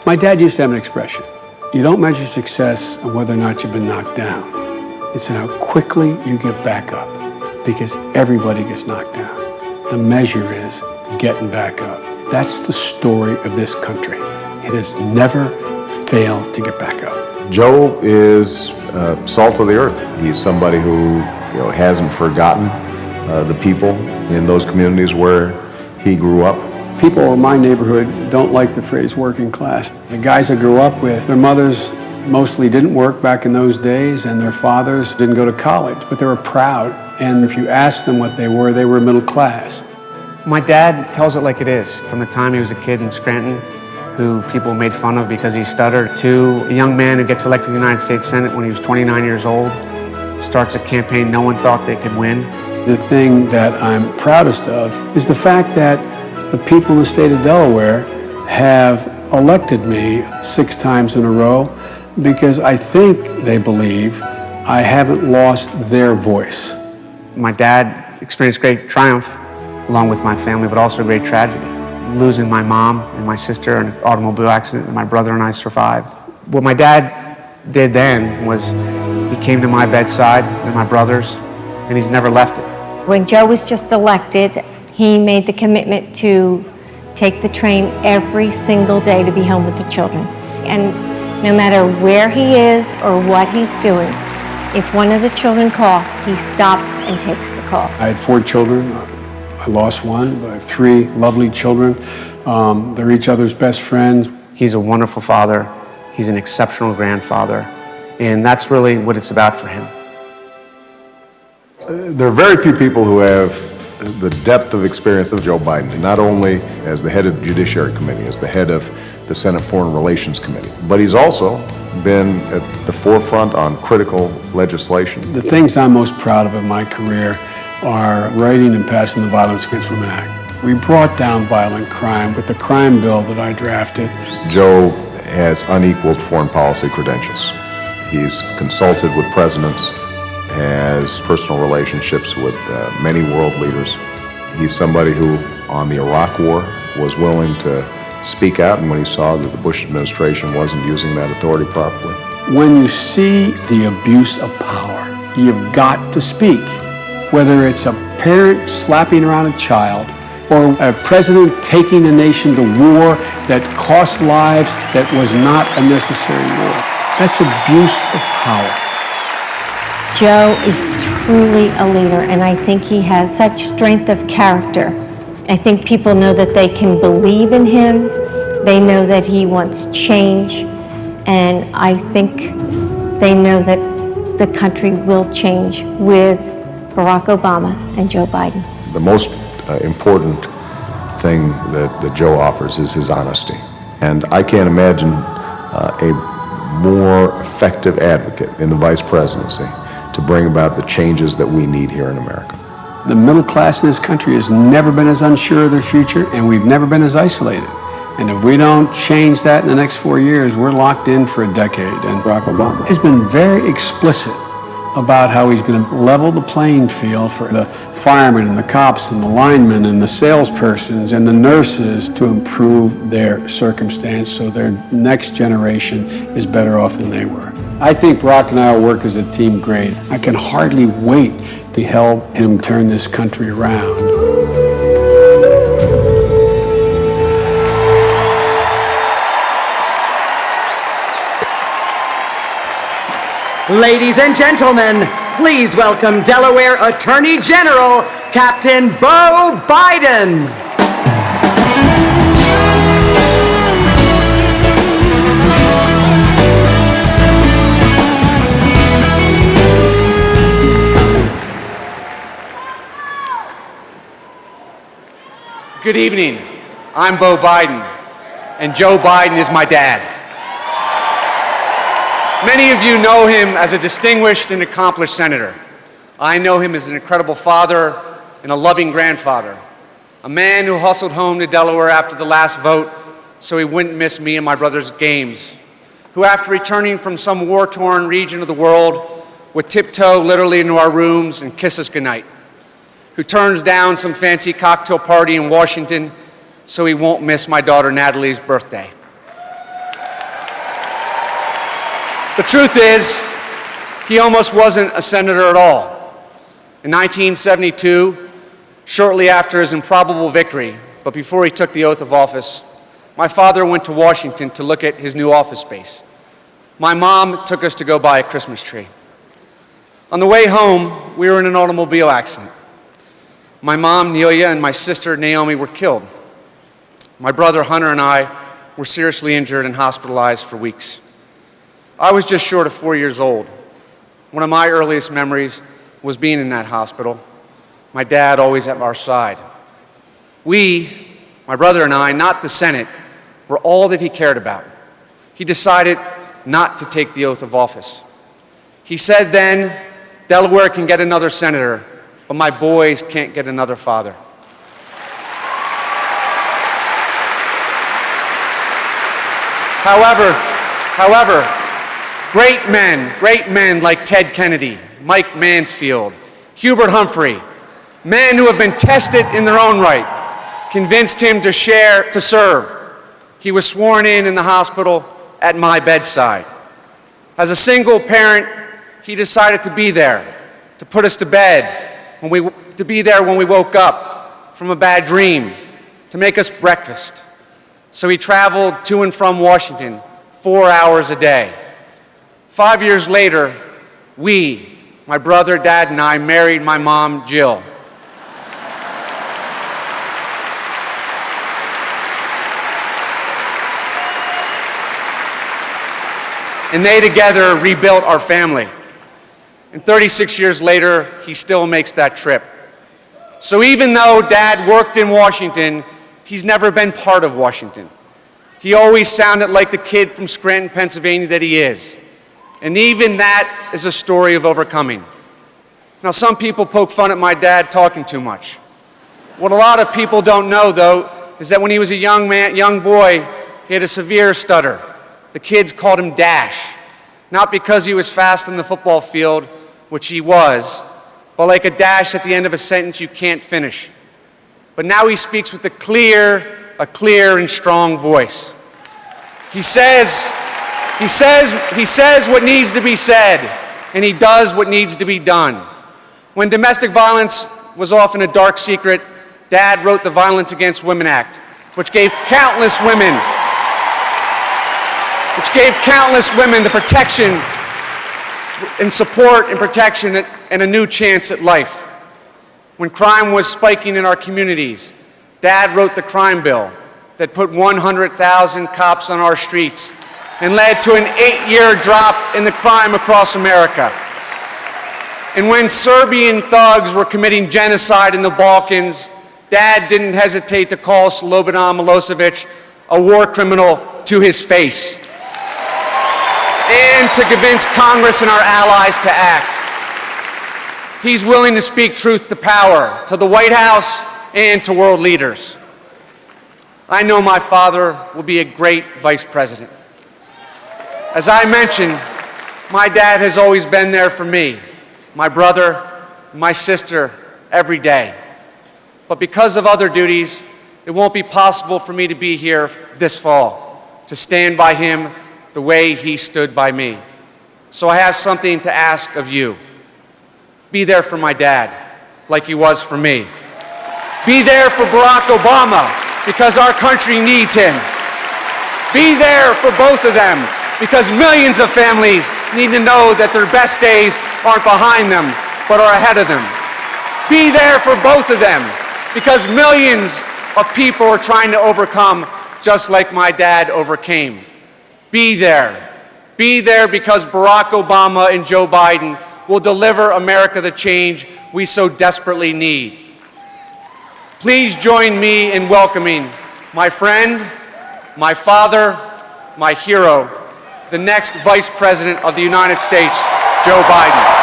My dad used to have an expression. You don't measure success on whether or not you've been knocked down. It's how quickly you get back up, because everybody gets knocked down. The measure is getting back up. That's the story of this country. It has never failed to get back up. Joe is salt of the earth. He's somebody who hasn't forgotten the people in those communities where he grew up. People in my neighborhood don't like the phrase working class. The guys I grew up with, their mothers mostly didn't work back in those days, and their fathers didn't go to college, but they were proud. And if you asked them what they were middle class. My dad tells it like it is. From the time he was a kid in Scranton, who people made fun of because he stuttered, to a young man who gets elected to the United States Senate when he was 29 years old, starts a campaign no one thought they could win. The thing that I'm proudest of is the fact that the people in the state of Delaware have elected me 6 times in a row, because I think they believe I haven't lost their voice. My dad experienced great triumph along with my family, but also great tragedy. Losing my mom and my sister in an automobile accident that my brother and I survived. What my dad did then was he came to my bedside and my brother's, and he's never left it. When Joe was just elected, he made the commitment to take the train every single day to be home with the children. And no matter where he is or what he's doing, if one of the children call, he stops and takes the call. I had 4 children. I lost one, but I have 3 lovely children. They're each other's best friends. He's a wonderful father. He's an exceptional grandfather. And that's really what it's about for him. There are very few people who have the depth of experience of Joe Biden, not only as the head of the Judiciary Committee, as the head of the Senate Foreign Relations Committee, but he's also been at the forefront on critical legislation. The things I'm most proud of in my career are writing and passing the Violence Against Women Act. We brought down violent crime with the crime bill that I drafted. Joe has unequaled foreign policy credentials. He's consulted with presidents, has personal relationships with many world leaders. He's somebody who, on the Iraq War, was willing to speak out, and when he saw that the Bush administration wasn't using that authority properly. When you see the abuse of power, you've got to speak. Whether it's a parent slapping around a child, or a president taking a nation to war that cost lives that was not a necessary war. That's abuse of power. Joe is truly a leader, and I think he has such strength of character. I think people know that they can believe in him. They know that he wants change, and I think they know that the country will change with Barack Obama and Joe Biden. The most important thing that Joe offers is his honesty. And I can't imagine a more effective advocate in the vice presidency to bring about the changes that we need here in America. The middle class in this country has never been as unsure of their future, and we've never been as isolated. And if we don't change that in the next 4 years, we're locked in for a decade. And Barack Obama has been very explicit about how he's going to level the playing field for the firemen and the cops and the linemen and the salespersons and the nurses to improve their circumstance so their next generation is better off than they were. I think Barack and I will work as a team great. I can hardly wait to help him turn this country around. Ladies and gentlemen, please welcome Delaware Attorney General, Captain Beau Biden. Good evening. I'm Beau Biden, and Joe Biden is my dad. Many of you know him as a distinguished and accomplished senator. I know him as an incredible father and a loving grandfather, a man who hustled home to Delaware after the last vote so he wouldn't miss me and my brother's games, who after returning from some war-torn region of the world would tiptoe literally into our rooms and kiss us goodnight, who turns down some fancy cocktail party in Washington so he won't miss my daughter Natalie's birthday. The truth is, he almost wasn't a senator at all. In 1972, shortly after his improbable victory, but before he took the oath of office, my father went to Washington to look at his new office space. My mom took us to go buy a Christmas tree. On the way home, we were in an automobile accident. My mom, Nelia, and my sister, Naomi, were killed. My brother, Hunter, and I were seriously injured and hospitalized for weeks. I was just short of 4 years old. One of my earliest memories was being in that hospital, my dad always at our side. We, my brother and I, not the Senate, were all that he cared about. He decided not to take the oath of office. He said then, Delaware can get another senator, but my boys can't get another father. However, great men like Ted Kennedy, Mike Mansfield, Hubert Humphrey, men who have been tested in their own right, convinced him to serve. He was sworn in the hospital at my bedside. As a single parent, he decided to be there, to put us to bed, to be there when we woke up from a bad dream, to make us breakfast. So he traveled to and from Washington 4 hours a day. 5 years later, we, my brother, dad, and I married my mom, Jill. And they together rebuilt our family. And 36 years later, he still makes that trip. So even though Dad worked in Washington, he's never been part of Washington. He always sounded like the kid from Scranton, Pennsylvania that he is. And even that is a story of overcoming. Now, some people poke fun at my dad talking too much. What a lot of people don't know, though, is that when he was a young boy, he had a severe stutter. The kids called him Dash, not because he was fast on the football field, which he was, but like a dash at the end of a sentence you can't finish. But now he speaks with a clear and strong voice. He says what needs to be said, and he does what needs to be done. When domestic violence was often a dark secret, Dad wrote the Violence Against Women Act, which gave countless women the protection and support and protection and a new chance at life. When crime was spiking in our communities, Dad wrote the crime bill that put 100,000 cops on our streets and led to an 8-year drop in the crime across America. And when Serbian thugs were committing genocide in the Balkans, Dad didn't hesitate to call Slobodan Milosevic a war criminal to his face, and to convince Congress and our allies to act. He's willing to speak truth to power, to the White House, and to world leaders. I know my father will be a great vice president. As I mentioned, my dad has always been there for me, my brother, my sister, every day. But because of other duties, it won't be possible for me to be here this fall, to stand by him the way he stood by me. So I have something to ask of you. Be there for my dad, like he was for me. Be there for Barack Obama, because our country needs him. Be there for both of them, because millions of families need to know that their best days aren't behind them, but are ahead of them. Be there for both of them, because millions of people are trying to overcome just like my dad overcame. Be there. Be there because Barack Obama and Joe Biden will deliver America the change we so desperately need. Please join me in welcoming my friend, my father, my hero, the next Vice President of the United States, Joe Biden.